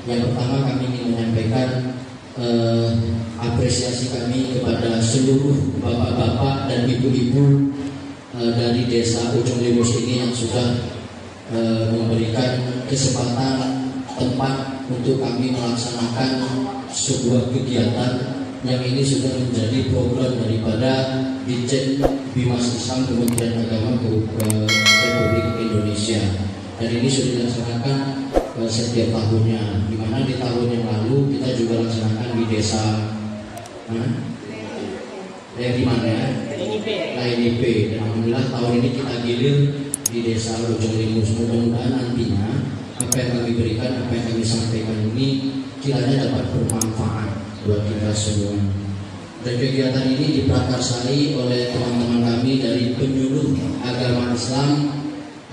Yang pertama kami ingin menyampaikan apresiasi kami kepada seluruh bapak-bapak dan ibu-ibu dari desa Ujung Limus ini yang sudah memberikan kesempatan tempat untuk kami melaksanakan sebuah kegiatan yang ini sudah menjadi program daripada Ditjen Bimas Islam Kementerian Agama Republik Indonesia, dan ini sudah dilaksanakan setiap tahunnya, di mana di tahun yang lalu kita juga laksanakan di desa di mana ya? Lainip. Dan alhamdulillah tahun ini kita gilir di desa Ujung Limus. Mudah-mudahan nantinya apa yang kami berikan, apa yang kami sampaikan ini kiranya dapat bermanfaat buat kita semua. Dan kegiatan ini diprakarsai oleh teman-teman kami dari penyuluh agama Islam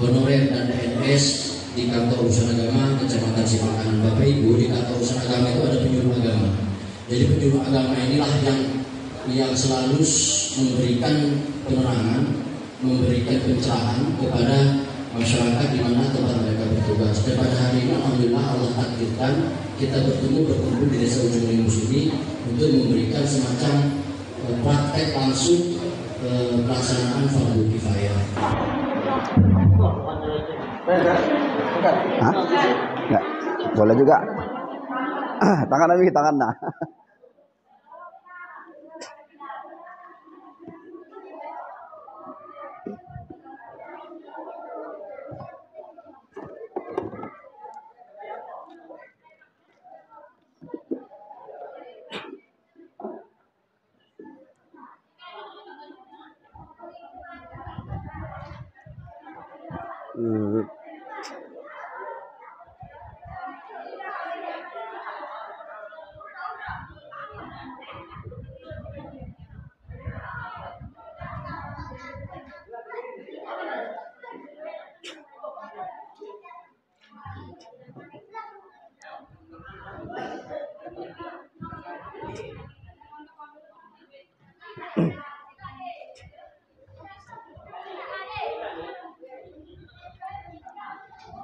honorer dan DNS di kantor urusan agama Kecamatan Sipakan. Bapak Ibu, di kantor urusan agama itu ada penyuluh agama. Jadi penyuluh agama inilah yang selalu memberikan penerangan, memberikan pencerahan kepada masyarakat di mana tempat mereka bertugas. Dan pada hari ini alhamdulillah Allah takdirkan kita berkumpul di desa Ujung Limus ini untuk memberikan semacam praktek langsung pelaksanaan fardu kifayah. Enggak. Boleh juga. Tangan lagi, tangan nah.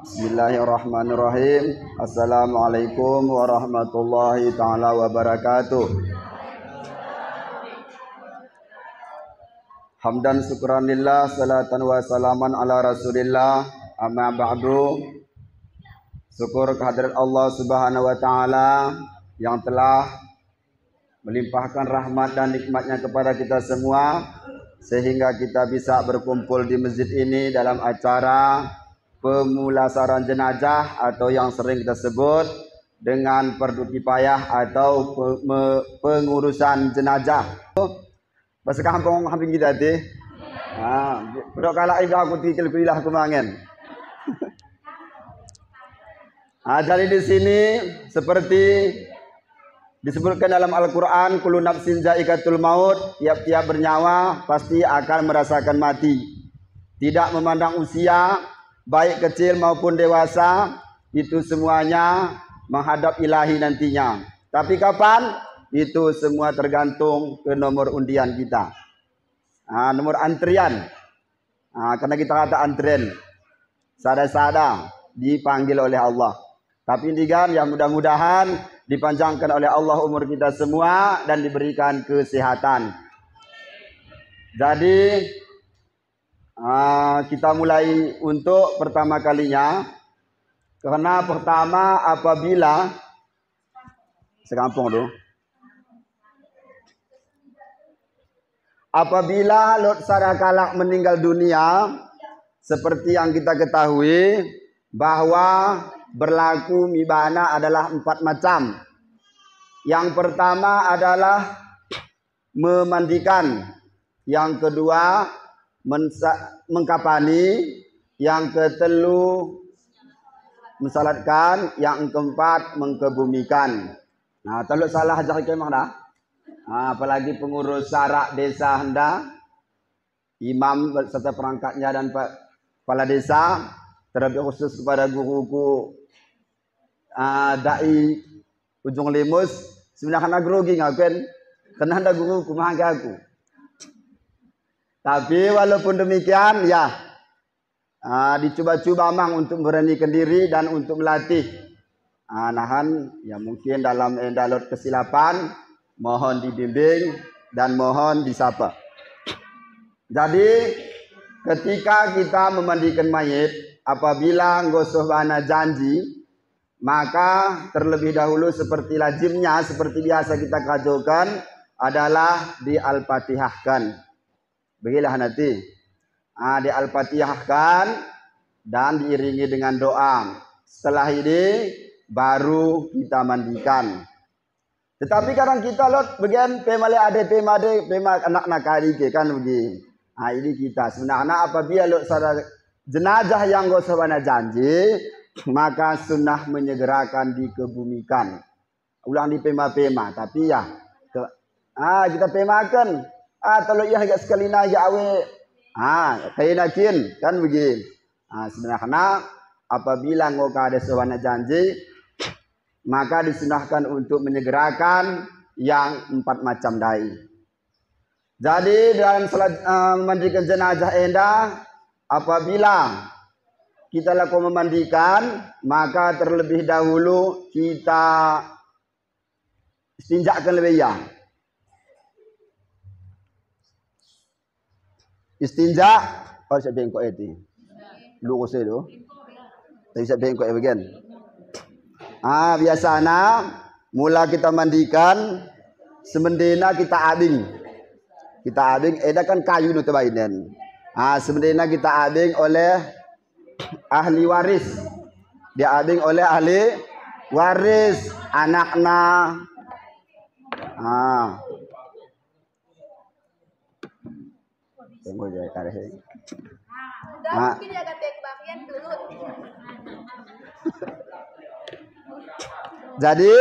Bismillahirrahmanirrahim. Assalamualaikum warahmatullahi ta'ala wabarakatuh. Hamdan syukran lillah, salatan wa salaman ala rasulillah, amma ba'du. Syukur kehadirat Allah subhanahu wa ta'ala yang telah melimpahkan rahmat dan nikmatnya kepada kita semua, sehingga kita bisa berkumpul di masjid ini dalam acara pemulasaran jenazah atau yang sering kita sebut dengan fardu kifayah atau pengurusan jenazah. Bahasa kampung hampir kita deh. Bro kalau ibu aku tikil kuilah aku mangen. Jadi di sini seperti disebutkan dalam Al-Quran, kullu nafsin za'iqatul maut, tiap-tiap bernyawa pasti akan merasakan mati. Tidak memandang usia, baik kecil maupun dewasa, itu semuanya menghadap ilahi nantinya. Tapi kapan? Itu semua tergantung ke nomor undian kita. Nomor antrian. Karena kita kata antrian. Sada-sada dipanggil oleh Allah. Tapi ini kan yang mudah-mudahan dipanjangkan oleh Allah umur kita semua dan diberikan kesehatan. Jadi kita mulai untuk pertama kalinya, karena pertama apabila sekampung tu, apabila Lord Sarakalak meninggal dunia, seperti yang kita ketahui bahwa berlaku mibana adalah 4 macam. Yang pertama adalah memandikan, yang kedua mengkapani, yang ketelu mensalatkan, yang keempat mengkebumikan. Teluk salah ajar kemah dah. Apalagi pengurus syarak desa hendak, imam serta perangkatnya dan kepala desa, terlebih khusus kepada guruku dai Ujung Limus, sebenarnya kena grogi ngapain? Karena ada guruku mahal aku. Tapi walaupun demikian, ya dicoba-coba mang untuk memberanikan diri dan untuk melatih Nahan ya mungkin dalam endalot kesilapan mohon dibimbing dan mohon disapa. Jadi ketika kita memandikan mayit, apabila ngosoh bana janji, maka terlebih dahulu seperti lazimnya, seperti biasa kita kajokan adalah di al-fatihahkan. Begilah nanti. Di al-fatihahkan dan diiringi dengan doa. Setelah ini baru kita mandikan. Tetapi kadang kita lot bagian pemale ada pema anak nakali kan begini. Ini kita sebenarnya apabila lot sada jenazah yang gosoh bana janji, maka sunnah menyegerakan dikebumikan. Ulang di pema-pema, tapi ya kita pemakan. Kalau ia agak sekali naik awe. Kayak nakin kan begini. Sebenarnya apabila ngoka ada sewana janji, maka disunahkan untuk menyegerakan yang 4 macam dai. Jadi dalam salat memandikan jenazah endah, apabila kita lakukan memandikan, maka terlebih dahulu kita istinjakkan lebih ya. Istinja, saya bengkok itu. Lu kose tu. Tapi saya bengkok ya bagian. Biasanya mula kita mandikan, semendena kita ading. Kita ading, kan kayu nu terbainan. Semendena kita ading oleh ahli waris. Dia ading oleh ahli waris anakna. Tunggu je kareh. Mungkin jaga bagian dulu. Jadi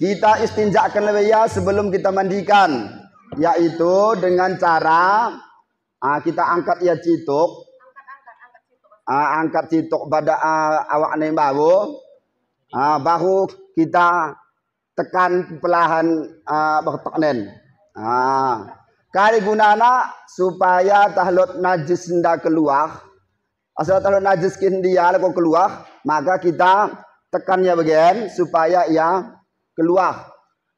kita istinjakkan lebih ya sebelum kita mandikan, yaitu dengan cara kita angkat ya cituk. Angkat cituk pada awak ni baru kita tekan pelahan berteknen. Kali gunana supaya tahlot najis ndak keluar. Asal tahlot najis kin dia lalu keluar, maka kita tekannya bagian supaya ia keluar.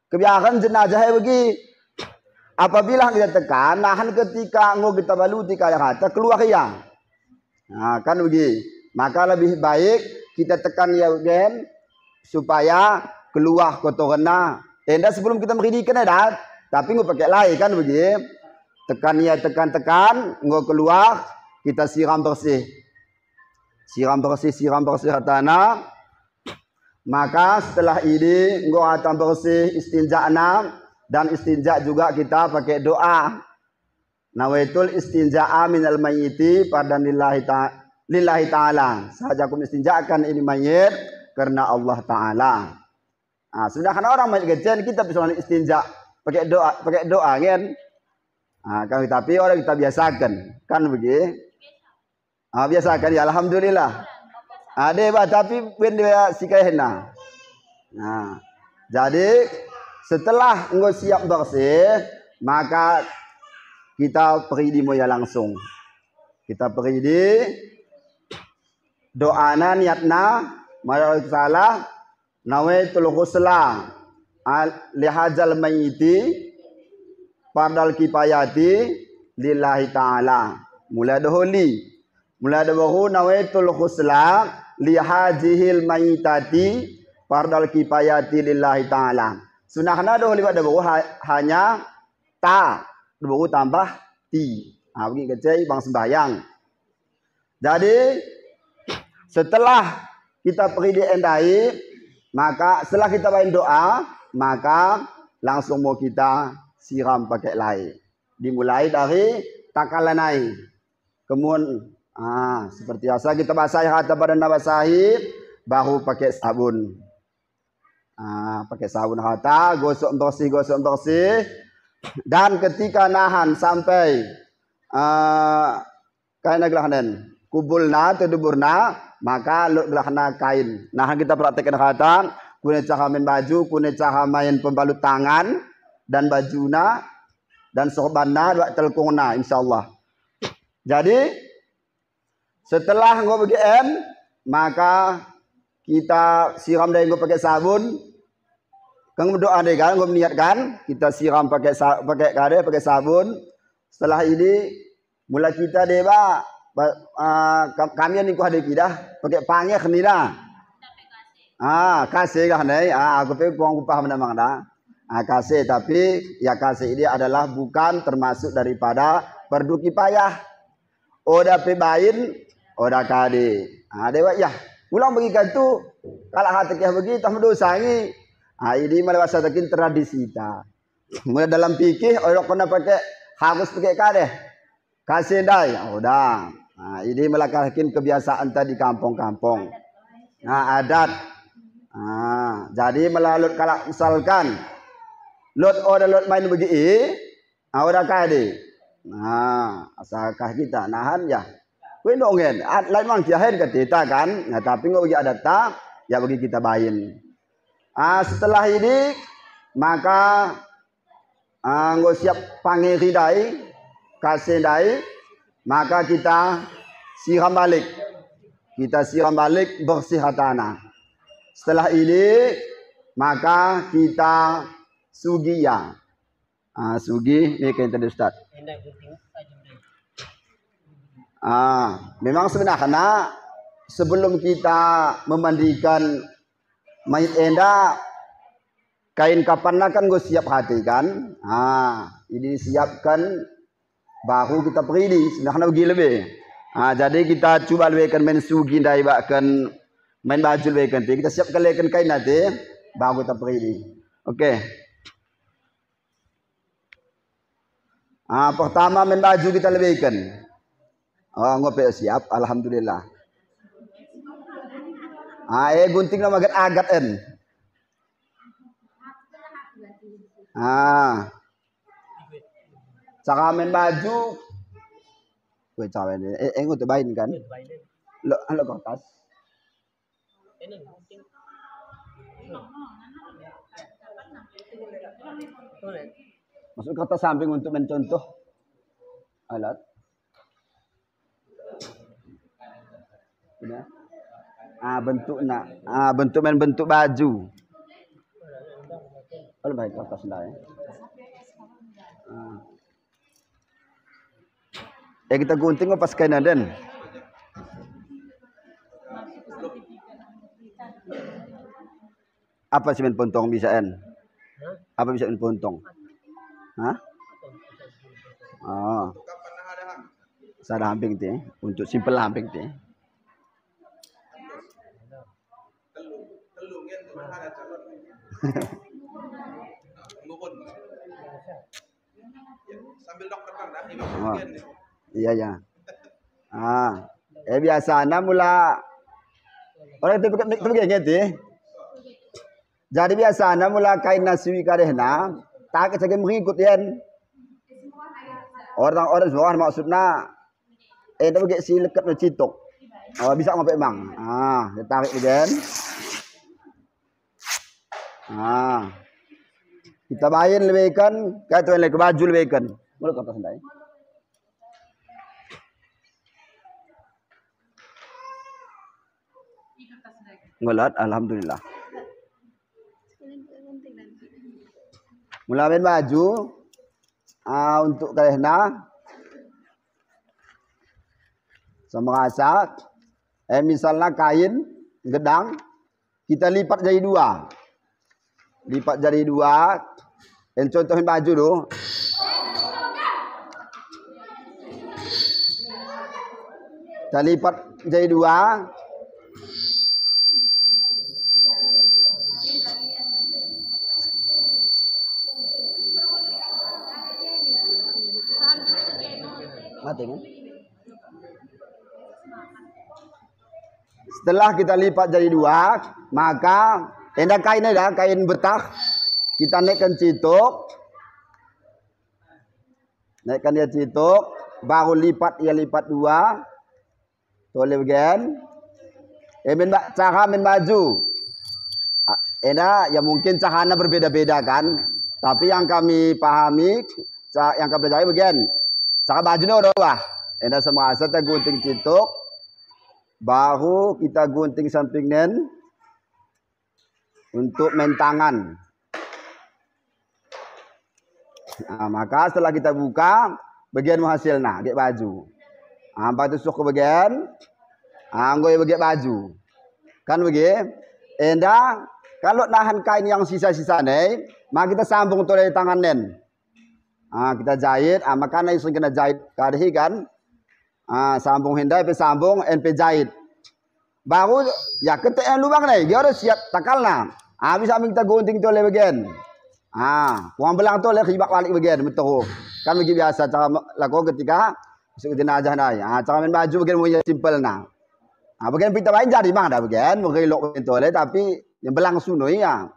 Kebiasaan jenazah bagi apabila kita tekan, nahan ketika kita baluti kaya kata keluar ya. Kan begitu. Maka lebih baik kita tekan ya bagian supaya keluar kotorannya. Endah sebelum kita meridikan dah. Tapi nggak pakai lay kan begitu. Tekan ya tekan nggak keluar, kita siram bersih tanah. Maka setelah ini nggak akan bersih istinja'na, dan istinja juga kita pakai doa. Nawaitul istinja'a minal mayyiti pada lillahi ta'ala. Sahaja aku istinja'kan ini mayit karena Allah Ta'ala. Sudah kan orang mayit kecil kita bisa istinja' pakai doa kan. Kan tapi orang kita biasakan kan begitu. Biasakan ya alhamdulillah. Ada tapi pun dia sikahena. Jadi setelah engkau siap bersih, maka kita pergi di moya langsung. Kita pergi di doana niatna maya salah nawaitul ghusla lihajal mayyiti pardal kifayati lillahi ta'ala. Mulai dahulu nawaitul ghusla lihajihil mayyitati pardal kifayati lillahi ta'ala. Sunahna dahulu hanya ta, dahulu tambah ti. Begini kecil bang sembahyang. Jadi setelah kita pergi di endai, maka setelah kita baca doa, maka langsung mau kita siram pakai lay. Dimulai dari takalanai. Kemudian seperti biasa kita basahi harta badan basahi, baru pakai sabun. Pakai sabun harta, gosok bersih. Dan ketika nahan sampai kain gelahanan kubulna atau duburna, maka gelahana kain. Nahan kita praktekkan harta, kuning cara main baju, kuning cara main pembalut tangan dan bajuna dan sorbanna dua telkungna insyaallah. Jadi setelah ngau bagian, maka kita siram dari pakai sabun. Kang berdoa deh kan, niatkan kita siram pakai sabun. Setelah ini mula kita deh kami ni ku ada kita pakai panggil kenira. Kasih lah nih. Aku paham namang dah. Kasih, tapi ya kasih ini adalah bukan termasuk daripada fardu kifayah. Oda pebain, oda kade. Dewa ya, ulang bagikan tu kalau hati kah bagi tak berdosa ni. Ini malah takin tradisi ta. Mulai dalam fikih orang kena pakai harus pakai kade. Kasih dai, oda. Ini melakahkan kebiasaan tadi kampung-kampung. Adat. Jadi melalui kalau misalkan lot main begini, orang kade. Asalkah kita nahan ya. Kue nongen, lain mang jahen kita kan. Tapi nggak bagi adat tak, ya bagi kita bayin. Setelah ini maka nggak siap panggil dai, kasih dai, maka kita siram balik. Kita siram balik bersih tanah. Setelah ini maka kita sugi ya. Sugi ni kain tadi Ustaz. Memang sebenarnya sebelum kita memandikan mayit enda, kain kapan kan gue siap hati kan. Ini siapkan baru kita pergi sebenarnya pergi lebih. Jadi kita coba lebihkan main sugi dai bahkan main baju lebihkan kita siapkan lebihkan kain nanti baru kita pergi. Oke. Pertama main baju kita lebihkan. Ngopi siap, alhamdulillah. Gunting nama agat en. Cara main baju. Gue cawe ni. Ngut bain kan? Lo kertas. Masuk kertas samping untuk mencontoh alat. Bentuk baju. Kalau baik kertas dah ya. Kita gunting pas kain dan. Apa sih pontong bisaan? Apa bisa pontong? Sada hamping teh, untuk simple hamping teh. Sambil dokter kan dah iya ya. Biasanya mula orang itu begitu. Jadi biasanya mula kain nasi kadehna tak saja mengikut yan. Orang-orang semua maksudnya itu begitu si lekat citok. Bisa ngapain bang? Ditarik again. Kita bayin lebihkan, kata yang ke baju lebihkan. Mulai kata sendiri. Ngolat, alhamdulillah. Mulai main baju untuk kalihna sama rasa. Misalnya kain gedang kita lipat jadi dua. Lipat jadi dua. Contohin baju dulu. Kita lipat jadi dua. Mati kan? Setelah kita lipat jadi dua, maka kain ada kain betah. Kita naikkan citok. Naikkan dia citok, baru lipat lipat dua. Toleh bagian. Cara main baju. Ya mungkin caranya berbeda-beda kan. Tapi yang kami pahami, yang kami pelajari bagian. Cara bajunya udah wah. Semua asal kita gunting citok. Baru kita gunting sampingnya. untuk main tangan. Nah, maka setelah kita buka bagian hasilnya, gek baju. Apa itu suku bagian? Anggo bagian baju. Kan begitu? Endah kalau nahan kain yang sisa-sisa nih, maka kita sambung tuh dari tangan nen. Kita jahit, maka nih kena jahit kadhi kan. Sambung hindai, sambung, NP jahit. Baru ya ketika lubang nih, dia harus siap takalna. Bisa kita gunting tuh oleh bagian. Puang belang tuh oleh hibak balik bagian betul. Kan begitu biasa cara lakukan ketika masuk jenazah nih. Cara main baju bagian mulai simple nah. Bagian pita lain jadi mana bagian mengelok itu oleh tapi yang belang sunoi ya.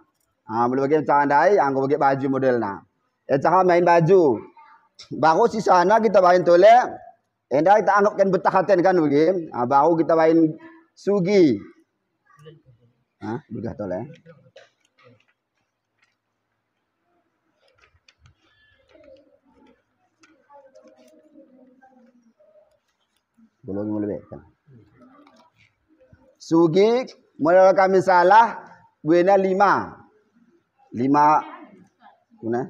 Boleh bagian cara dai, anggo bagian baju modelnya. Cara main baju. Baru sisana kita main tuh oleh. Endah kita anggapkan betahaten kan begini. Baru kita main sugi. Bergah toleh. Belum mulai kan. Sugi mulai kami salah buena 5. 5 mana?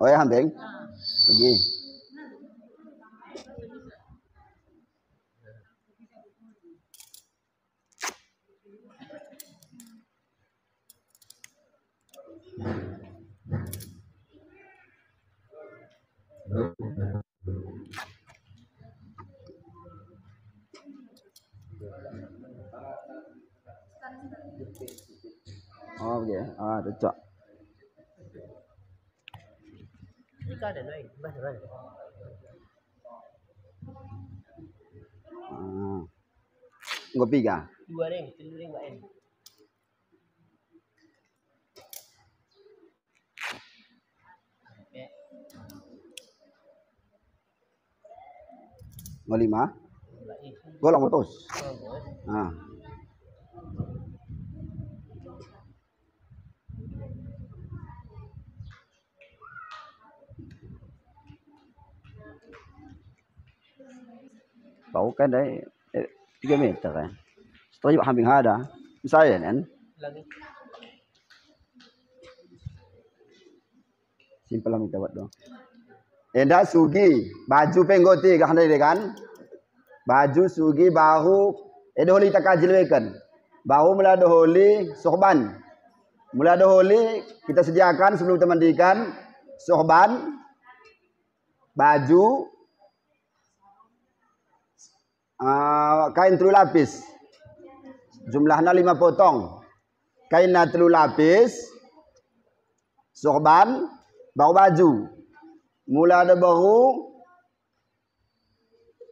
Oh ya hambeng. Pergi. Oh okay. Cocok. Jika ada lain, mana? Ngopi kah? 2 ring, 3 ring lain. Ngo 5. Golong putus. Bau kan đấy 3 meter kan. Setelah hampir ada. Misalnya kan. Simple lah minta buat dong. Endah sugi baju penggoti kan dari kan. Baju sugi bahu doholi tak kajilwekan. Bahu mula doholi sorban. Mula doholi kita sediakan sebelum kita mandikan sorban, baju, kain telu lapis. Jumlahnya 5 potong. Kainnya telu lapis, sorban, baru baju. Mula ada baru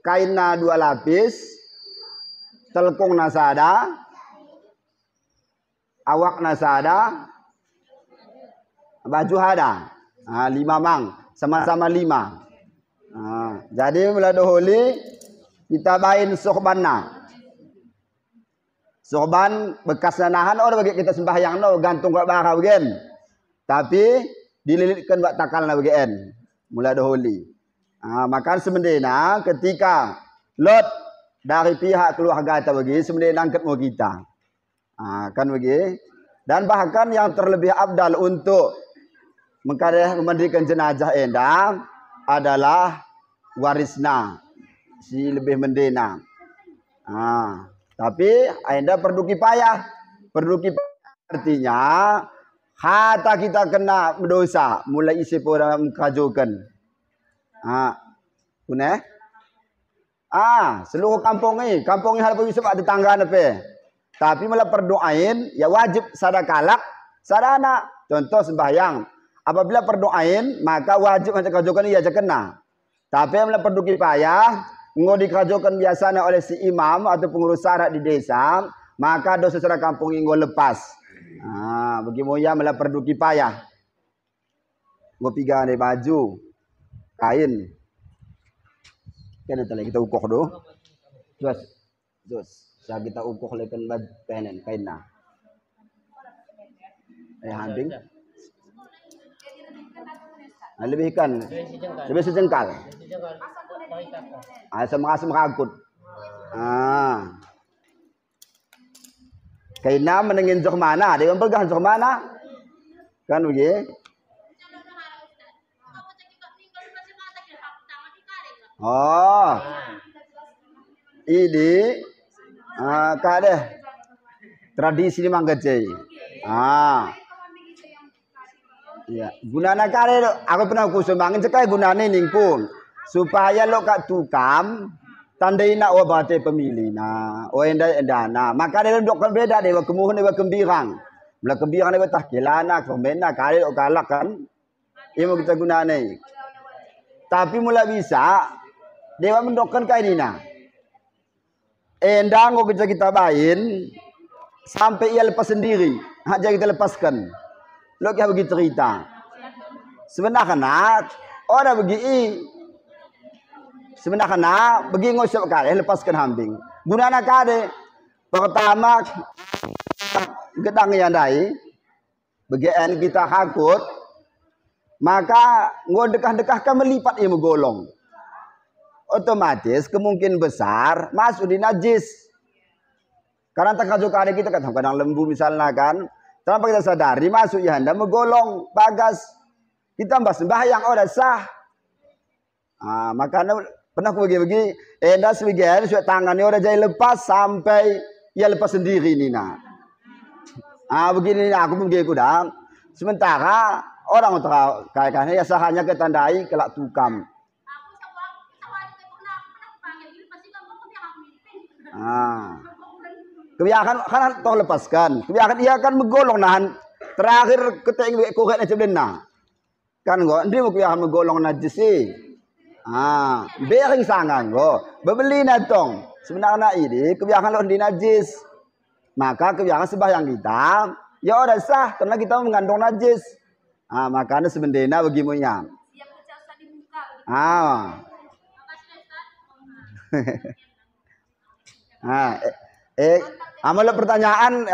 kainnya 2 lapis, telkung nasada, awak nasada, baju ada. 5 mang, sama-sama 5. Jadi mula doholi kita bain sorbanna. Sorban bekas nahan bagi kita sembahyang gantung kat barah bagian. Tapi dililitkan buat takalna bagian. Mula doholi. Maka semendena ketika lot dari pihak keluarga kita bagi semendena angkat mau kita. Kan bagi. Dan bahkan yang terlebih abdal untuk memandikan jenazah endah adalah warisna si lebih mendena. Tapi anda perlu kipayah. Perlu kipayah artinya harta kita kena berdosa mulai isi orang kajukan. Punah. Seluruh kampung ini hal Yusuf ada tangga apa. Tapi malah perdoain ya wajib sadakalak sadana. Contoh sembahyang. Apabila perdoain maka wajib macam kajukan ia aja kena. Tapi malah perlu kipayah ngo dikajukan biasanya oleh si imam atau pengurus syarat di desa, maka dosa secara kampung ngo lepas. Bagaimana ya malah perlu kipayah. Ngo piga dari baju, kain. Kan kita ukur do. Terus saya kita ukur lekan baju kainna. Handing. Lebihkan. Lebih sejengkal. Semangkut. Kaina menengin jok mana? Dia pegang jok mana? Kan begitu. Oh. Ini kade tradisi di Manggacei. Iya, gunana kade aku pernah kusumangin cekai gunane ningpun supaya lo kak tukam tandai nak wabate pemilih na endana maka dia dok beda dewa kemuhun dewa kembirang mula kembirang dewa tahkilana komena kade lo kalak kan mau kita gunane tapi mula bisa dewa mendokkan kainina endang kita bayin sampai ia lepas sendiri aja kita lepaskan lo kaya begitu cerita sebenarnya orang begini sebenarnya bagi ngosok kade lepaskan hambing gunana kade pertama gedang yang dai bagian kita hakut maka ngodekah-dekahkan melipat ia menggolong otomatis kemungkinan besar masuk di najis karena tak kade kita kan kadang lembu misalnya kan tanpa kita sadari masuk ya anda menggolong bagas kita sembahyang orang sah makanya pernah aku bagi enda sebagian sudah tangannya udah jadi lepas sampai ia lepas sendiri Nina. Begini aku begini kudang. Sementara orang kayak ya sahanya ketandai kelak tukam. Kebiakan kan toh lepaskan. Kebiakan ia akan menggolong nahan terakhir ketika korek macam dena. Kan kok dia mau kebiakan menggolong najis sih. Bering sangang go bebeli natong sebenarnya ini kebiasaan lo di najis maka kebiasaan sembahyang kita ya udah sah karena kita mengandung najis makanya sebenarnya bagaimana amal pertanyaan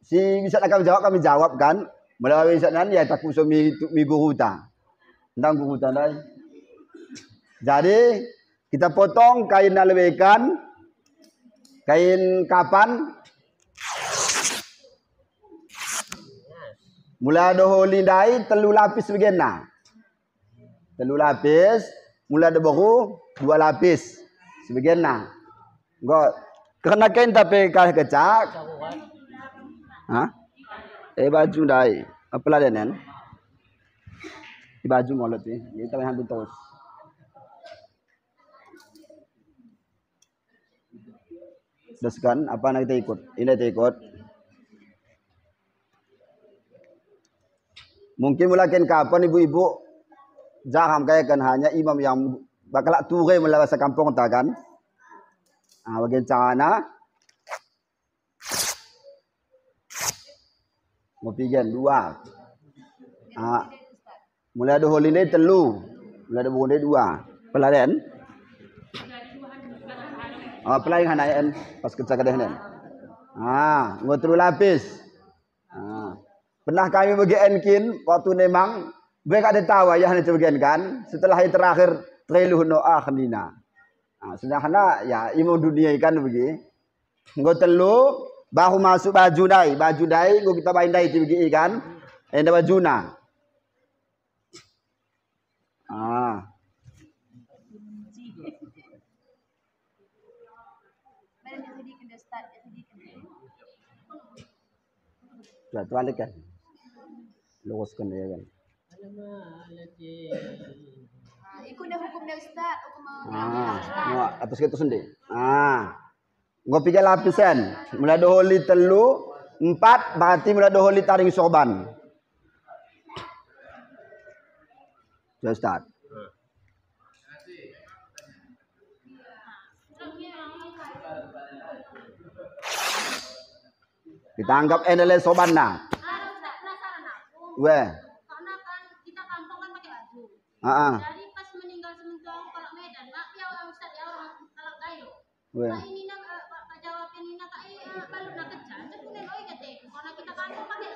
si bisa kami jawab kan melalui sana ya tak usah mi guruta tentang guruta dah. Jadi kita potong kain nalewekan, kain kapan, mula doho lindai telu lapis begena, telu lapis, mula do baru 2 lapis, sebegena. Enggak, karena kain tapi kah kecak, baju dai, apa lah denen? Baju ngolet ni, kita yang terus. Deskan apa nak kita ikut ini kita ikut mungkin mulakan kapan ibu-ibu jarang kayak kan hanya imam yang bakal ture mula bahasa kampung tak kan bagian carana mau pigen 2 mulai ada holiday telu mulai ada holiday 2 pelarian pelayan hanayan pas kerja kadang-kadang. Ngotru lapis. Pernah kami bagian kin waktu memang mereka ada tahu ya hanya bagian kan. Setelah yang terakhir triluh noah nina. Sedangkan ya imu dunia ikan begini. Ngotelu bahu masuk baju dai nggo kita main dai itu begini kan. Enda bajuna. Sudah balik kan, luruskan dia kan. Ikut dah hukum dah Ustaz, hukum atas itu sendiri. Gua 3 lapisan, mulai doholi telu, 4 berarti mulai doholi taring sorban. Sudah Ustaz. Kita anggap NLS soban nah. Weh. Karena kan kita kampung kan pakai baju. Jadi pas meninggal sementara kalau Medan, mak dia orang Ustaz ya orang kalau gayo. Nah ini nak Pak jawabin ini nak baru nak kerja. Jadi kan oi kate. Karena kita kampung pakai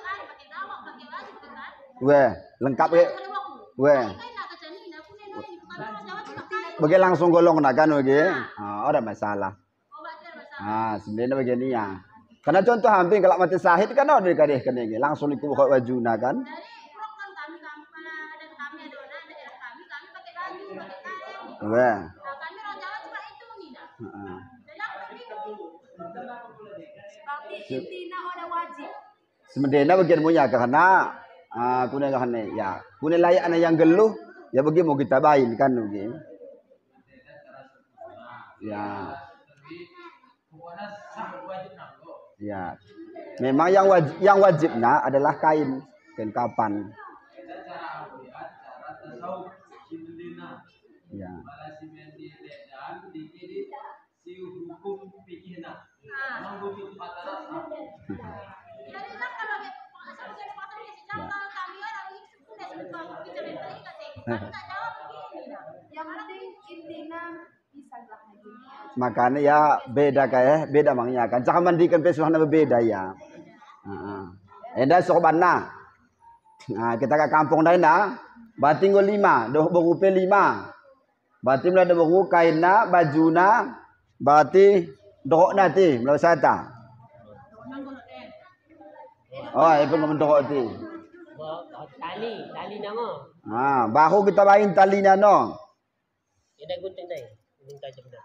dawak, pakai baju kan. Weh, lengkap ke? Weh. Bagi langsung golong nak kan bagi. Ada masalah. Sebenarnya begini ya. Karena contoh hampir kalau mati syahid kan ada kadeh kene langsung dikubuh wajuna kan. Dari rok kan kami mana ada kami ada orang daerah kami pakai baju, pakai kain. Wah. Nah, kami orang Jawa cuma itu Nina. Heeh. Jadi aku bingung. Berarti intinya ada wajib. Semedena bagian munya karena kuna kahane ya. Kuna layak ana yang geluh ya bagi mau kita bain kan begitu. Ya. Ya. Memang yang wajibnya adalah kain kapan. Ya. Makanya ya beda kayak beda mangnya kan. Cak mandikan pesuhana berbeda ya. Enda sorbana. Nah, kita ke kampung lain dah. Bating 5, doh berupa 5. Bating mula beru kainna, bajuna, bati dorok nanti mula sata. Oh, itu ngomong ti. Tali nama. Baru kita main talinya no. Ini gunting dai. Gunting tajam dah.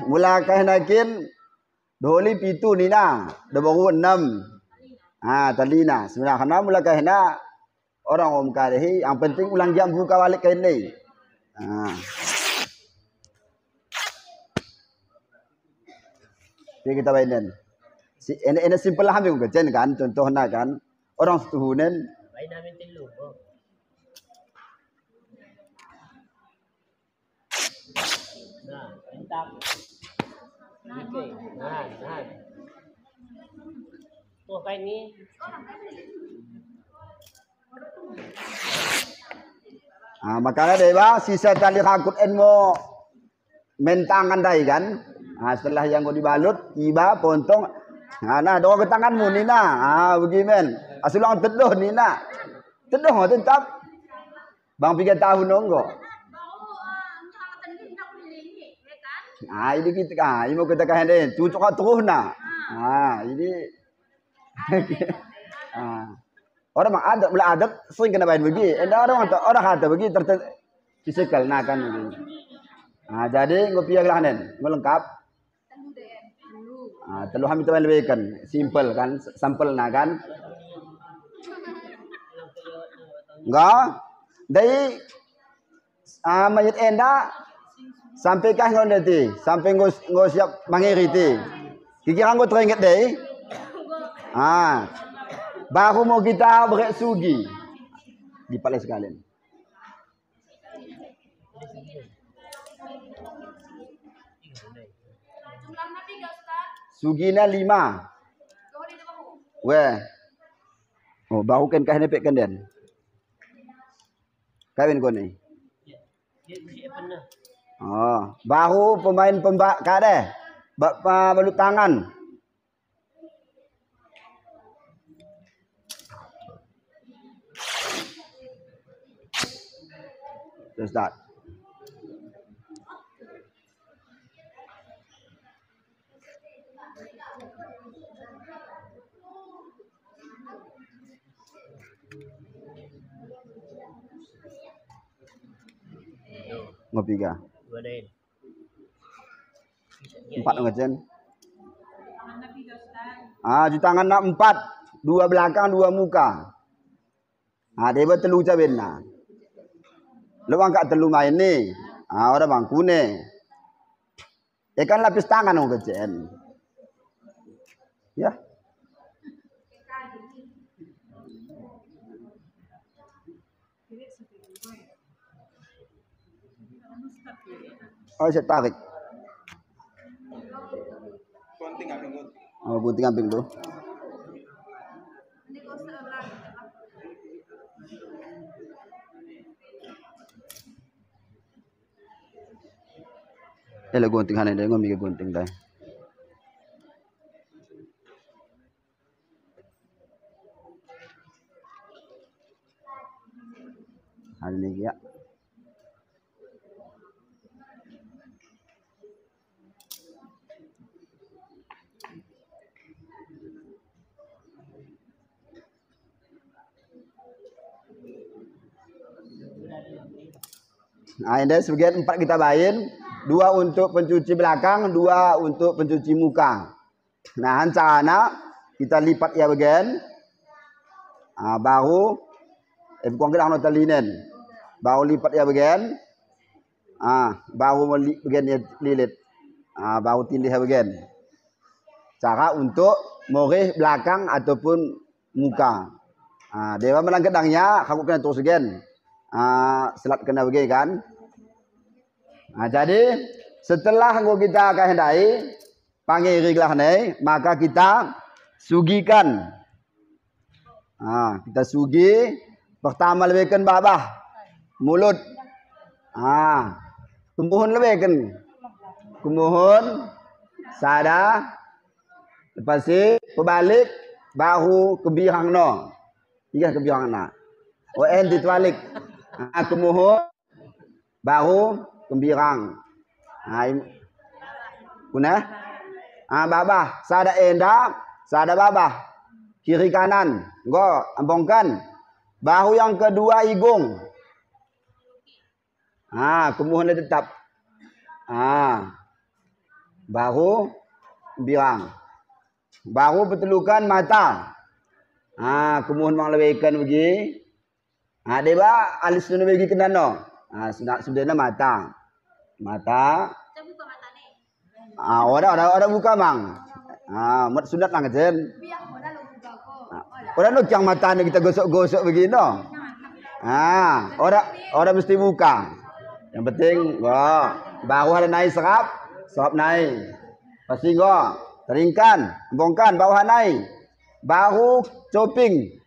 Mula kahnakin doli pitu nina, dah baru 6. Talina. Sebenarnya karena mula kahna orang om kadahi, yang penting ulang jam buka balik kain ni. Jadi kita mainin. Ini simple lah ambil kerja kan, contohnya kan orang setuhunan. Main amin tilu. Nah, entah. Nah. Tuh kain ni. Makanya dewa sisa tali rakut enmo mentangan dai kan. Setelah yang kau dibalut, tiba pontong. Nah, doa ke tanganmu Nina. Begini. Asulang teduh Nina. Teduh tetap. Bang 3 tahun nonggo. Ini kita ini mau kita kahane cucuk terus nak. Ini orang mak adat mula adat sering kena bain bagi. Orang kata bagi fisikal nak kan begini. Jadi ngopi aglanen, melengkap. Telu hamil teman lebih kan, simple kan, sampel nak kan. Enggak. Dari mayat enda sampai kah ngau nanti, sampai ngau siap mangiri ti. Kira ngau teringat deh. Baru mau kita berak sugi di palai sekalian. Sugina 5. Weh. Oh, bahu kan kah nepek kan den. Kawin kau ni. Oh, bahu pemain pembak kade. Balut tangan. Terus start. Ngopi ga? 2 dain. 4 ngajen. Di tangan nak 4, 2 belakang, 2 muka. Dia telu cabin nah. Lewang kat telu main ni. Orang bangku ni. Kan lapis tangan orang ngajen. Ya. Oh, saya tarik. Gunting amping tu. Gunting hanen dia ngomi gunting dah. Hal ni ya. Nah, ini sebagian 4 kita bayin, 2 untuk pencuci belakang, 2 untuk pencuci muka. Nah, caranya kita lipat ya bagian. Baru bukan kita nota linen. Baru lipat ya bagian. Baru bagian lilit. Baru tindih ya bagian. Cara untuk moreh belakang ataupun muka. Dewa menang kedangnya, kamu kena terus bagian. Selat kena begini kan. Jadi setelah kita kehendai pangiriglah nih, maka kita sugikan. Kita sugi pertama lebihkan babah mulut. Kemuhun lebihkan. Kemuhun sada lepas itu berbalik bahu kebirang no. Tiga kebirang na. Ditbalik. Kemuhun bahu kembirang. Punah. Babah sada enda, sada babah. Kiri kanan. Go, ambongkan. Bahu yang kedua igung. Kemuhun tetap. Bahu kembirang. Bahu betelukan mata. Kemuhun menglebihkan begini. Deba alis nu bagi kena no. Sudah mata. Mata. Saya buka mata nih. Orang buka mang. Mat sunat lang jen. Biang orang lu buka kok. Orang lu yang mata ni kita gosok-gosok begini no. Orang mesti buka. Yang penting baru ada naik serap naik. Pasti teringkan, bongkan bawah naik. Baru coping.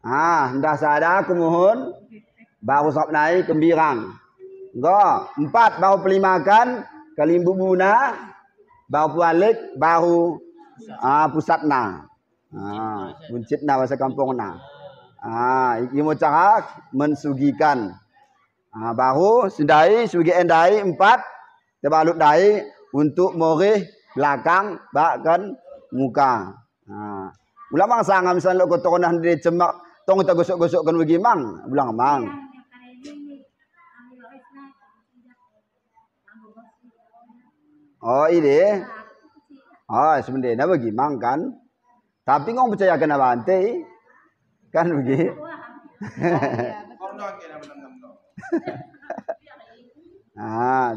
Hendak sada kemuhun baru sop naik kembirang. 4 baru pelimakan kalimbu buna baru balik baru pusatna. Buncitna bahasa kampungna. Iki mau cara mensugikan. Baru sundai sugi endai 4 terbalut dai untuk moreh belakang bahkan muka. Ulamang sangam misalnya lo kotoran di cemak tong kita gosok-gosokkan bagi mang, bilang mang. Ini. Sebenarnya bagi mang kan. Tapi ngomong percaya kena bantai. Kan bagi.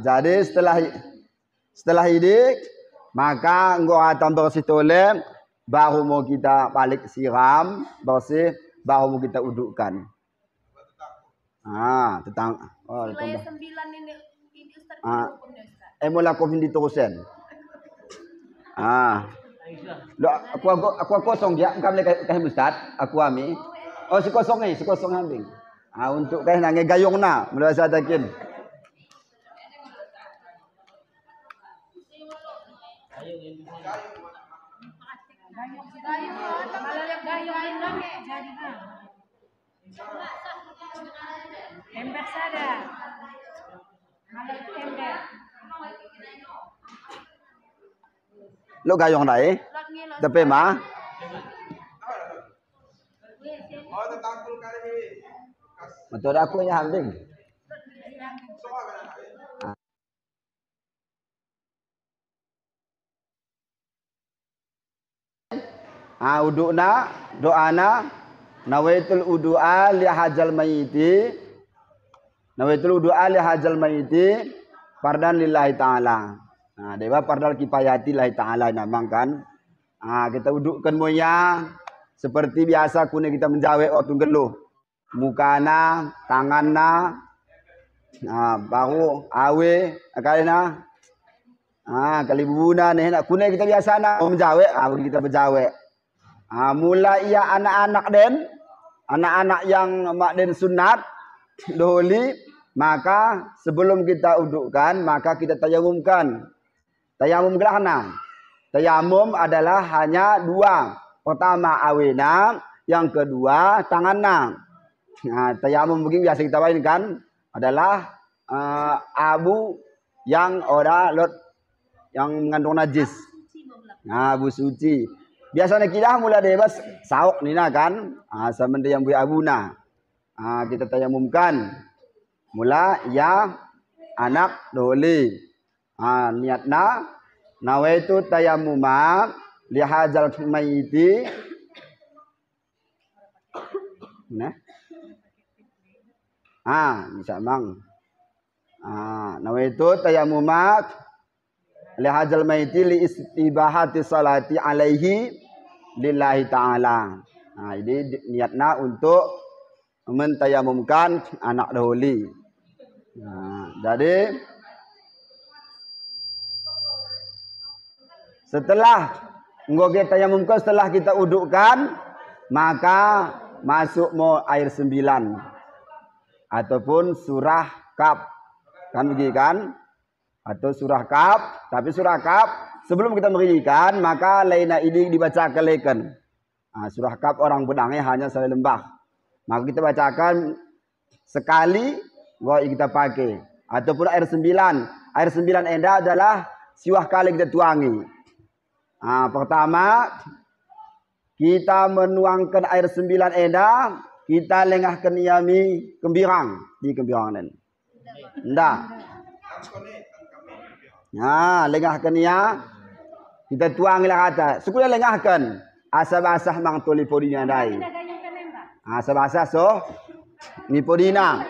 Jadi setelah ini maka engkau akan bersih tolem baru mau kita balik siram bersih baru mau kita udukkan. Tentang Nilai 9 ini Ustaz. Mula kau hindi terusin. Aku kosong dia, engkau boleh kahim Ustaz, aku ami. Si kosong ambing. Untuk kahim nange gayong na, mula saya takin. Ember sada. Ember. Lo gayong na tapi mah. Betul aku nya hambing. Udukna doana nawaitul udu'a li hajal mayyiti fardan lillahi ta'ala. Dewa fardal kifayati lillahi ta'ala namang kan. Kita udukkan moya seperti biasa kune kita menjawe waktu geluh. Mukana, tanganna, baru awe akalina. Kalibuna nih nak kune kita biasa nak menjawe, kita berjawe. Mulai ia anak-anak yang mak den sunat dahuli, maka sebelum kita udukkan maka kita tayamumkan. Tayamum gelahna. Tayamum adalah hanya 2. Pertama awena, yang kedua tanganna. Tayamum begini biasa kita main kan adalah abu yang yang mengandung najis. Abu suci. Biasanya kita mulai bebas sauk nina kan, sementara yang buat abuna. Kita tayamumkan. Mula ya anak doli. Niatna nawaitu tayammuma li hadzal mayyiti. Nah. Bisa mang. Nawaitu tayammuma li hadzal mayyiti li istibahati salati alaihi lillahi ta'ala. Ini niatna untuk mentayamumkan anak dahuli. Jadi setelah ngoge tayamumkan, setelah kita udukkan, maka masuk mau air 9 ataupun surah kaf, kan begitu kan? Atau surah kaf, tapi surah kaf sebelum kita merijikan maka lainnya ini dibacakan leken. Surah kaf orang pedangnya hanya sekali lembah. Maka kita bacakan sekali, kita pakai. Ataupun air 9. Air 9 enda adalah siwah kali kita tuangi. Pertama, kita menuangkan air 9 enda, kita lengahkan yami kembirang di kembirangan. Ndak. Lengahkan ya. Kita tuangilah kata. Sukulah lengahkan. Asal-asal mang toli podinya dai. Asal-asal so ni podina.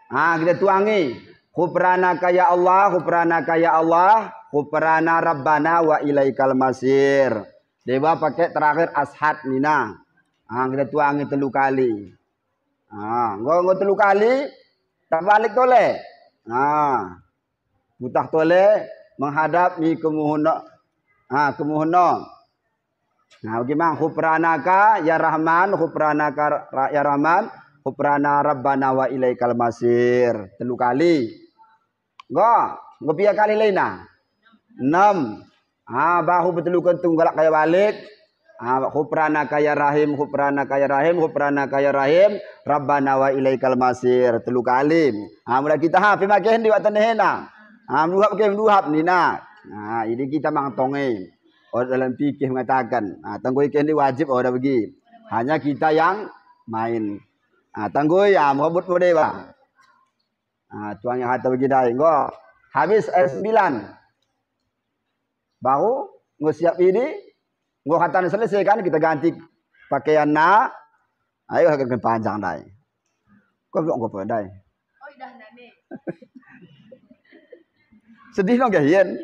Kita tuangi. Khuprana kaya Allah, khuprana kaya Allah, khuprana rabbana wa ilaikal masir. Dewa pakai terakhir ashad nina. Kita tuangi 3 kali. Nggo 3 kali tak balik tole. Butah tole menghadap ni kemuhuna. Kemuhuna. Bagaimana khufranaka ya Rahman, khufranaka ya Rahman, khufrana rabbana wa ilaikal masir. 3 kali. Nggo pia kali lainna. 6. Bahu betelukan tunggalak kaya balik. Khufranaka ya Rahim, khufranaka ya Rahim, khufranaka ya Rahim, rabbana wa ilaikal masir. 3 kali. Mula kita pimakehin di watan hena. Meluhap nina. Ini kita mangtonge. Dalam fikih mengatakan, tanggui ini wajib dah bagi. Hanya kita yang main. Tanggui merebut dewa. Tuang yang harta bagi dai. Habis air 9. Baru siap ini. Khatan selesai kan, kita ganti pakaian na. Ayo akan panjang dai. Kau belum kau dai. Oh dah nih. Sedih dong gahian.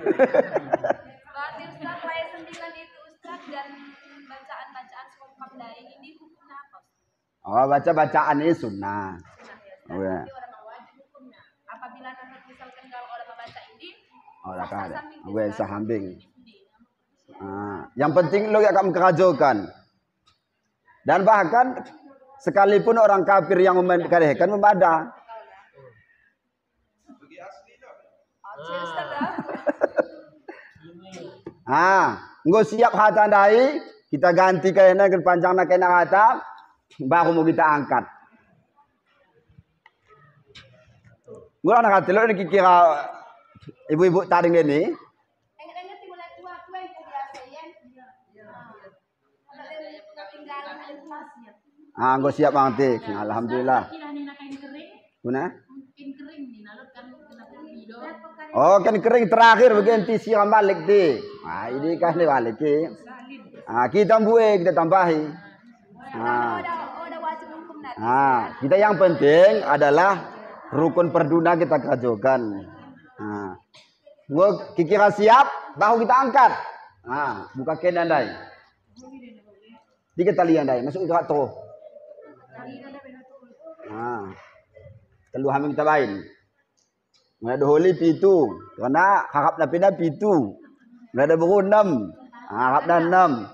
Berarti Ustaz ayat 9 itu Ustaz dan bacaan-bacaan sumpah dari ini hukumnya apa? Baca bacaan ini sunnah. Orang wajib hukumnya. Apabila nanti misalkan kalau orang membaca ini, kan. Sahambing. Yang penting lo akan mengerajokan. Dan bahkan sekalipun orang kafir yang membacakan membaca. Engko siap hata dai, kita ganti kaina ke panjangna kaina hata, baru mau kita angkat. Gua anak hati lo ini kira ibu-ibu taring ini. Engko siap mangti. Alhamdulillah. Guna? Kan kering terakhir begini siram balik di. Ini kan balik di. Kita tambahi. Kita yang penting adalah rukun perduna kita kerjakan. Kira siap, bahu kita angkat. Buka kenan dai. 3 talian dai, masuk ke terus. Telu hamil kita bain. Ada holi pitu, karena harap napina pitu. Ada baru 6, harap dan 6.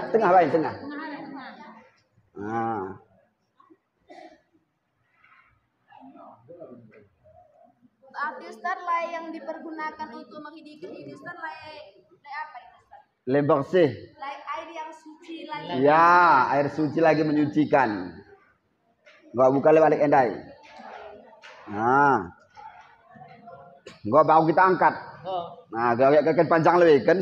Tengah bain tengah. Berarti Ustaz lah yang dipergunakan untuk menghidupkan ini Ustaz lah apa itu Ustaz? Lem bersih. Air yang suci lagi. Ya, air suci lagi menyucikan. Enggak buka balik endai. Enggak baru kita angkat. Gak panjang lebih kan.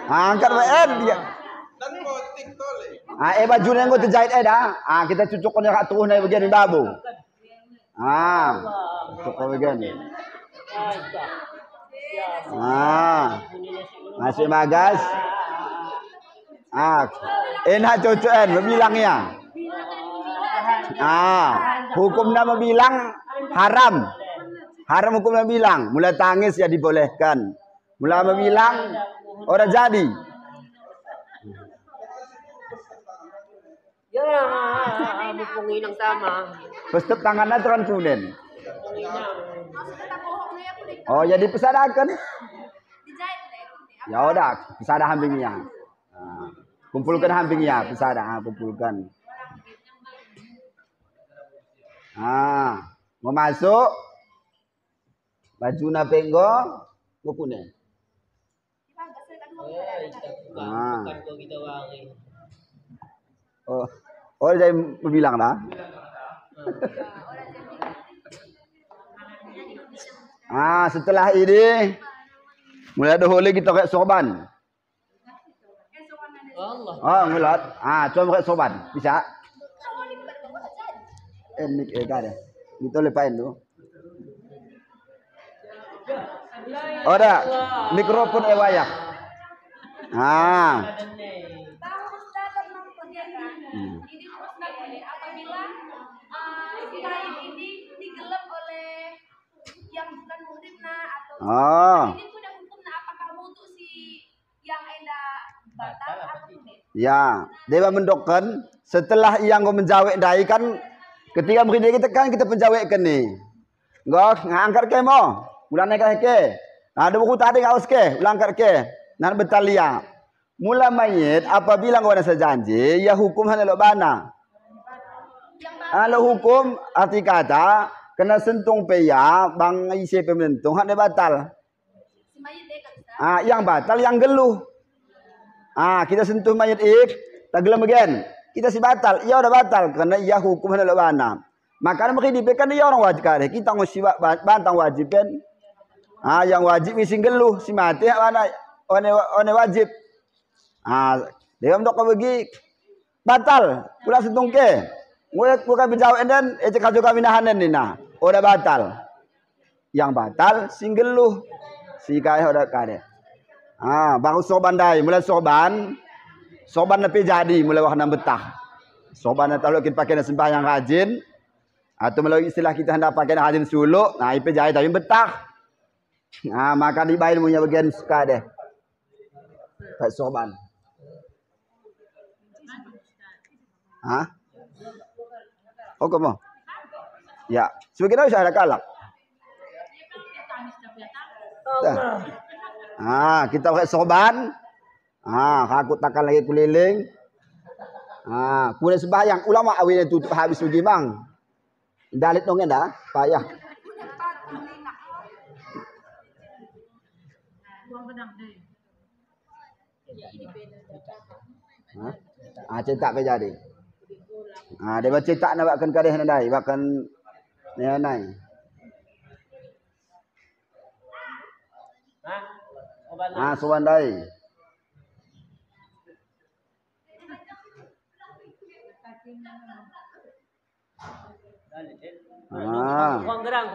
Angkat WN dia. Baju yang gue terjahit dah. Kita cucukkan yang turun dari bagian babu. Cucuk bagian ni. Masih bagas. Enak cocok kan, berbilangnya. Hukumnya berbilang haram. Haram hukumnya bilang. Mulai tangis ya dibolehkan. Mulai berbilang orang jadi. Ya, mupungin ang tama. Pestep tangannya teran kunen. Oh, jadi pesadakan. Ya udah, pesada hampingnya. Kumpulkan hampingnya, pesada, kumpulkan. Mau masuk. Baju na penggo, kukunen. Oh, jadi berbilang dah. Setelah ini mulai dahulu kita kayak sorban. Mulat. Coba kayak sorban, bisa? Ini ada. Kita lepain tu. Ada mikrofon ewayak. Ini apabila kain ini digelap oleh yang bukan muhrimna atau ini sudah hukumna apakah untuk si yang enda batal atau tidak? Ya, dewa mendokkan setelah yang kau menjawab dai kan ketika beri kita kan kita penjawab kan ni. Ngangkat ke mo. Ulang naik ke. Ada buku tadi ngaus ke, ulang angkat ke. Nan betalia. Mula mayit apabila kau ada sejanji, ya hukum hanya lo bana. Kalau hukum arti kata kena sentung peya bang isi pementung hanya batal. Yang batal yang geluh. Kita sentuh mayit tak gelam again. Kita si batal, ia udah batal karena ia hukum hanya lo bana. Makanya mungkin dipekan dia orang wajib kare. Kita ngusip bantang wajib kan. Yang wajib misi geluh si mati mana one wajib. Dia mendok bagi batal. Pula sentung ke. Bukan berjawab dan ecek juga minahanan ni nah. Udah batal. Yang batal singgel lu. Si kaya udah kade. Baru sorban dai, mulai sorban. Sorban napi jadi mulai wakna betah. Sorban kalau kita pakai sembahyang rajin atau melalui istilah kita hendak pakai rajin suluk, ipe jadi tapi betah. Maka dibayin punya bagian suka deh. Pak sorban. Oh kamu? Ya, sebagaimana saya ada kalak. Kita pakai sorban. Aku takkan lagi keliling. Kemudian sembahyang. Ulama awalnya tutup habis lagi bang. Dalit dongeng dah, payah. Cetak pe jadi. Dia baca cetak nak bakkan kadeh nandai, bakkan nai. Soban dai. Kuang gerang.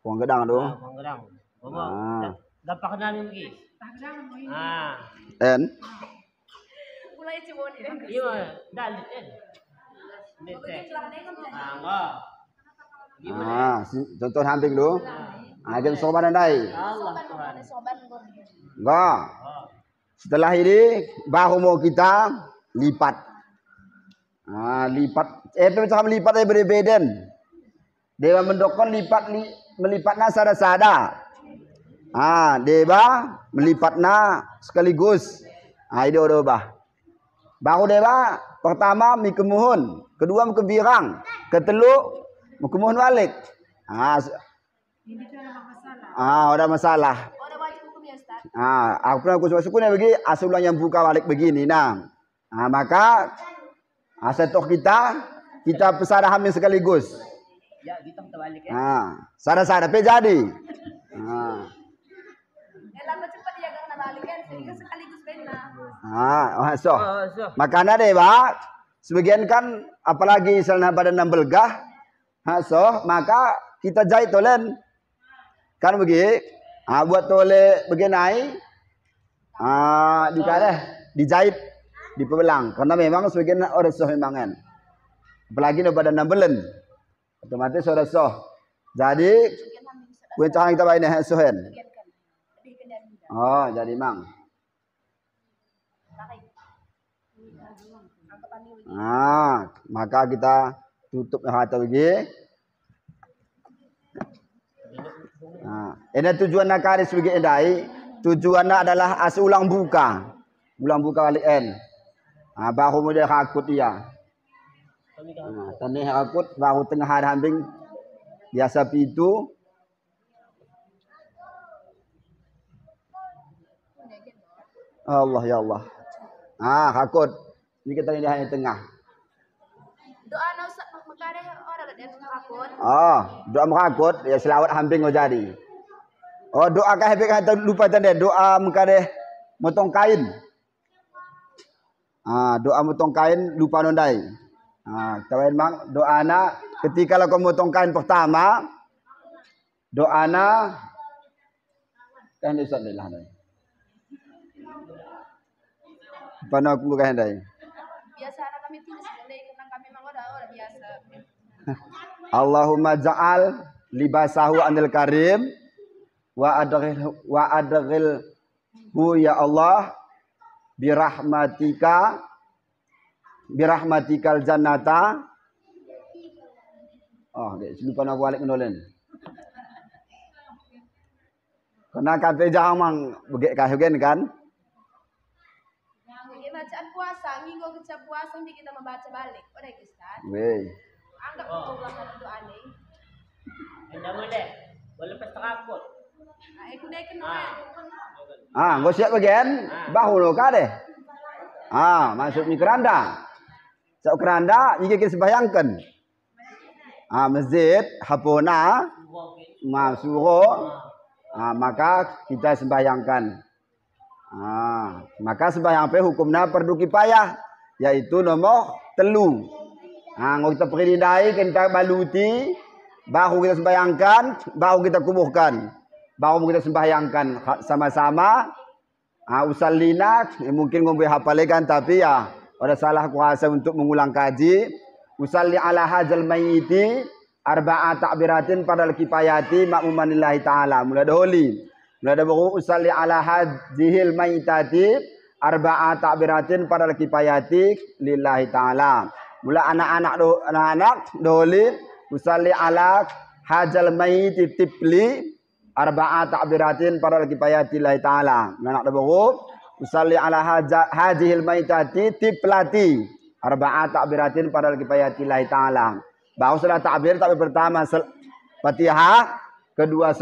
Kuang gedang tu. Kuang gerang. Gapak namin lagi. En. Mulai cuma ni. Iya, dalit en. Contoh hamping tu. Jam soban dai. Enggak. Setelah ini baru mau kita lipat. Lipat. Macam lipat ay berbeda. Dewa mendokon melipatna sada-sada. Dewa melipatna sekaligus. Itu bah. Baru dewa pertama mikemuhun, kedua mekebirang, ketelu mikemuhun balik. Ada masalah. Ada wajib hukumnya Ustaz. Aku pernah suku bagi asulan yang buka balik begini maka setok kita pesada hamil sekaligus. Ya, kita terbalik Sada-sada pe jadi. Lama cepat dia kena balik kan sehingga sekaligus benar. So. Makanan deh, Pak. Sebagian kan apalagi misalnya pada nambelgah. So, maka kita jahit tolen. Kan begitu. Buat tole begenai. Dijahit di pebelang. Karena memang sebagian orang so memang kan. Apalagi pada nambelen. Otomatis orang so. Jadi wencang kita baik nih sohen. Oh, jadi mang. Maka kita tutup hati lagi. Ini tujuan nak kari sebagai endai. Tujuannya adalah ulang buka. Ulang buka kali en. Baru model hakut dia. Tanah hakut baru tengah hari hambing. Biasa pitu. Allah ya Allah. Hakut. Ini kita ini hanya tengah. Doa nak usah mengkare orang ada hakut. Doa menghakut ya selawat hambing jadi. Doa kah hambing kata lupa tadi doa mengkare motong kain. Doa motong kain lupa nondai. Tawain mang doa anak ketika kau motong kain pertama doa anak kan disallilah nih. Pana aku bukan dah. Biasa anak kami tulis boleh karena kami memang orang biasa. Allahumma ja'al libasahu anil karim wa adghil hu ya Allah birahmatikal jannata. Lupa nak balik menolong. Karena kafe jangan mang begek kahugen kan? Bacaan puasa, minggu kita puasa nanti kita membaca balik. Udah Ustaz. Anggap itu doa nih. Enggak boleh. Boleh pas takut. Aku dah kenal. Gua siap bagian. Bahu lo kade. Masuk ni keranda. Sok keranda, jika kita sembahyangkan. Masjid, hapona, masuro. Maka kita sembahyangkan. Maka sembahyang hukumnya fardu kifayah yaitu nomor 3. Kalau kita pergi dai kita baluti baru kita sembahyangkan, baru kita kuburkan, baru kita sembahyangkan sama-sama. Usallina mungkin ngombe hafalekan tapi ya ada salah kuasa untuk mengulang kaji. Usalli ala hadzal mayyiti arba'a ta'biratin padal kifayati ma'mumanillahi taala. Mulai dahulu mulai baru usalli ala hadzihil maitati arba'a ta'biratin padal kifayati lillahi ta'ala. Mula anak-anak dahulu usalli ala hadzal maiti tifli arba'a ta'biratin padal kifayati lillahi ta'ala. Anak baru usalli ala hadzihil maitati tiflati arba'a ta'biratin padal kifayati lillahi ta'ala. Baru setelah takbir pertama Fatihah, kedua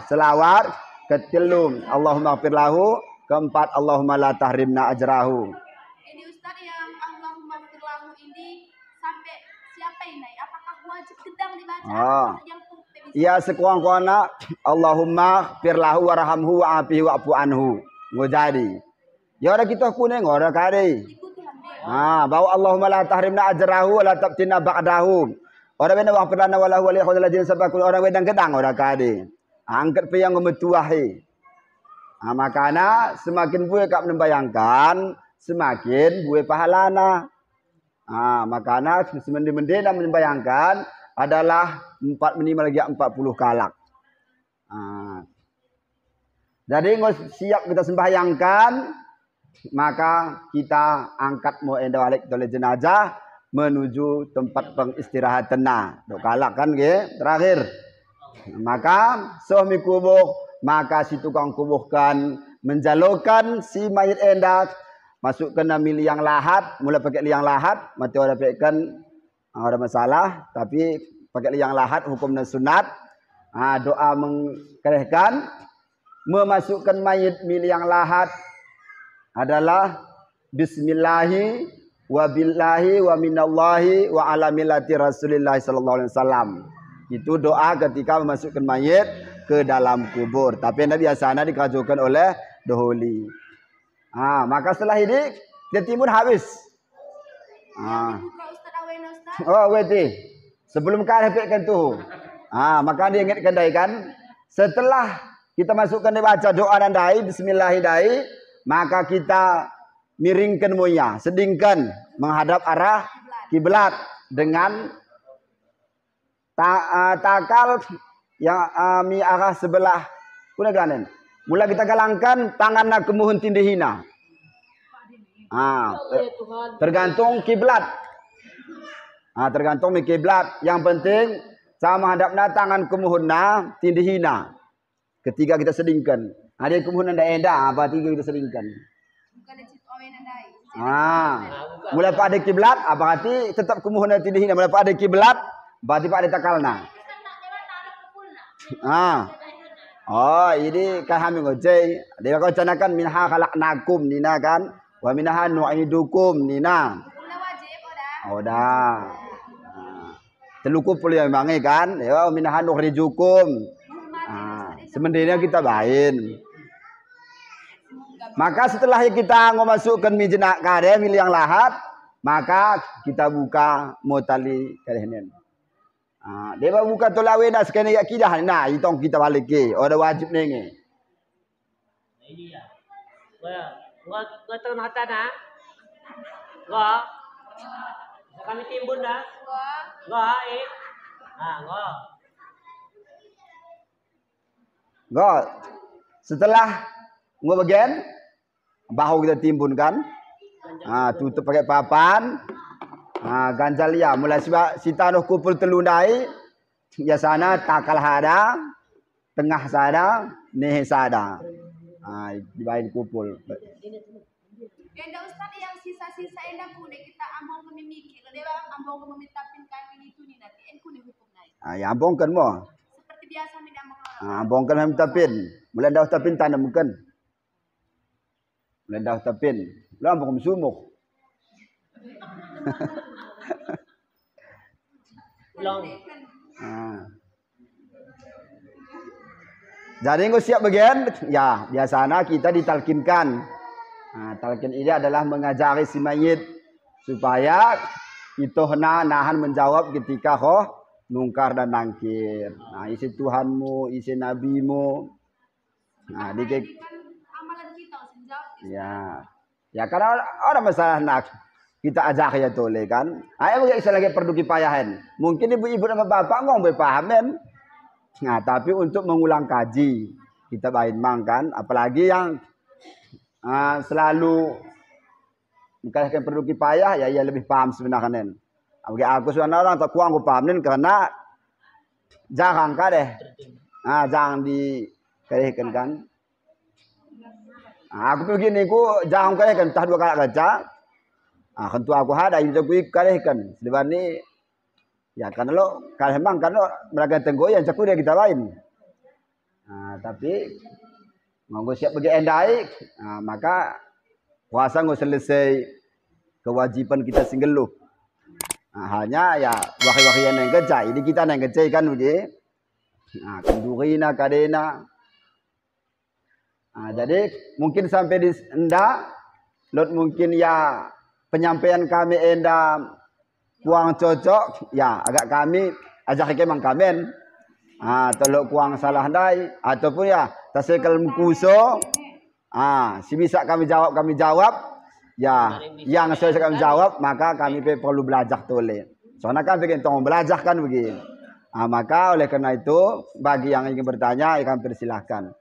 selawat, ketiga Allahumma ighfir lahu, keempat Allahumma la tahrimna ajrahu. Ini Ustaz yang Allahumma ighfir lahu ini sampai siapa ini? Apakah wajib gedang dibaca? Iya sekurang-kurangnya Allahumma ighfir lahu warhamhu wa'afihi wa'fu anhu. Ngojadi. Ya orang kita kuning orang kari. Bawa Allahumma la tahrimna ajrahu wa la tabtina ba'dahu. Orang benda wah perdana walahu wali khudul jin sabakul orang wedang gedang orang kade. Angkat pe yang metuahi. Makana semakin buai kap membayangkan semakin buai pahalana. Makana semendi-mendi nak membayangkan adalah 4 minimal lagi 40 kalak. Jadi siap kita sembahyangkan maka kita angkat mau endawalik oleh jenazah menuju tempat pengistirahatan dok kalak kan ge terakhir maka sohmi kubur maka si tukang kuburkan menjalokan si mayit endak masukkan nama liang lahat mulai pakai liang lahat mati orang pakaikan ada masalah tapi pakai liang lahat hukumnya sunat. Doa mengkerehkan memasukkan mayit liang lahat adalah bismillahi wa billahi wa minallahi wa ala millati Rasulillah sallallahu alaihi wasallam. Itu doa ketika memasukkan mayit ke dalam kubur. Tapi yang biasanya dikajukan oleh doholi. Maka setelah ini dia timbun habis. Oh, weti. Sebelum kalian hafidkan tuh. Maka dia ingatkan dai kan. Setelah kita masukkan baca doa dan dai, bismillahirrahmanirrahim, maka kita miringkan muya, sedingkan menghadap arah kiblat dengan takal yang mi arah sebelah kunaganen. Mula kita galangkan tanganna kemuhun tindihina. Tergantung kiblat. Tergantung mi kiblat. Yang penting sama hadapna tangan kemuhunna tindihina. Ketika kita sedingkan. Ada kemuhun anda enda apa tiga kita sedingkan. Mulai pada kiblat berarti tetap kemuhunna tindihina. Mulai pada kiblat berarti pada takalna. Oh, ini kan kami ngoceh. Dia kau canakan minha khalaqnakum nina kan. Wa minha nu'idukum nina. Oh dah. Telukup pula yang bangi kan. Ya minha nukhrijukum. Semendinya kita bain. Maka setelah kita memasukkan mijenak kare milih yang lahat, maka kita buka mutali karehnen. Dia buka tolawe nak sekali akidah. Nah, itong kita balik ke. Ada wajib nenge. Ini ya. Gua tahu nata na. Gua. Kami timbun dah. Gua Gua. Setelah gua bagian bahu kita timbun kan. Tutup pakai papan. Ganjal ya mulai si tanuh kupul telundai biasana takal hada tengah sada nih sada dibain kupul. Enda Ustaz yang sisa-sisa enda kude kita ambong ke mimiki dia ambong ke memitapin kami itu ni nanti en kude hukum naik. Ya ambongkan mo. Seperti biasa mi ambong. Ambongkan memitapin. Mulai dah tapin tanam bukan. Mulai dah tapin. Lu ambong sumuk. Jadi engkau siap bagian ya biasanya kita ditalkinkan. Talkin ini adalah mengajari si mayit supaya itu nahan menjawab ketika nungkar dan nangkir. Isi Tuhanmu, isi nabimu. Dikit Amalan kita menjawab. Ya karena orang masalah nak kita ajak ya tole kan. Ayo bagi lagi perlu kipayahan. Mungkin ibu-ibu sama bapak ngomong berpahamen. Tapi untuk mengulang kaji kita bain mang kan. Apalagi yang selalu mengkaitkan perlu kipayah ya lebih paham sebenarnya. Bagi aku sebenarnya orang tak kurang aku pahamin karena jarang deh. Jangan dikaitkan kan. Aku begini ku jarang kaitkan entah dua kali baca. Kentu aku ada itu aku kalihkan. Sebab ni ya karena lo kalau memang kan lo mereka tenggoyan cakup dia kita lain. Tapi nganggo siap bagi endai, maka puasa nggo selesai kewajiban kita singgelu. Hanya ya wakil-wakil yang kerja. Ini kita yang kerja kan begitu. Kendurina kadena. Jadi mungkin sampai di enda lot mungkin ya penyampaian kami enda kuang cocok ya agak kami ajak ke mang kamen tolok kuang salah dai ataupun ya tasekal mukuso si bisa kami jawab ya yang saya kami jawab maka kami perlu belajar tole soalnya kan bikin tong belajar kan begini maka oleh karena itu bagi yang ingin bertanya kami persilahkan.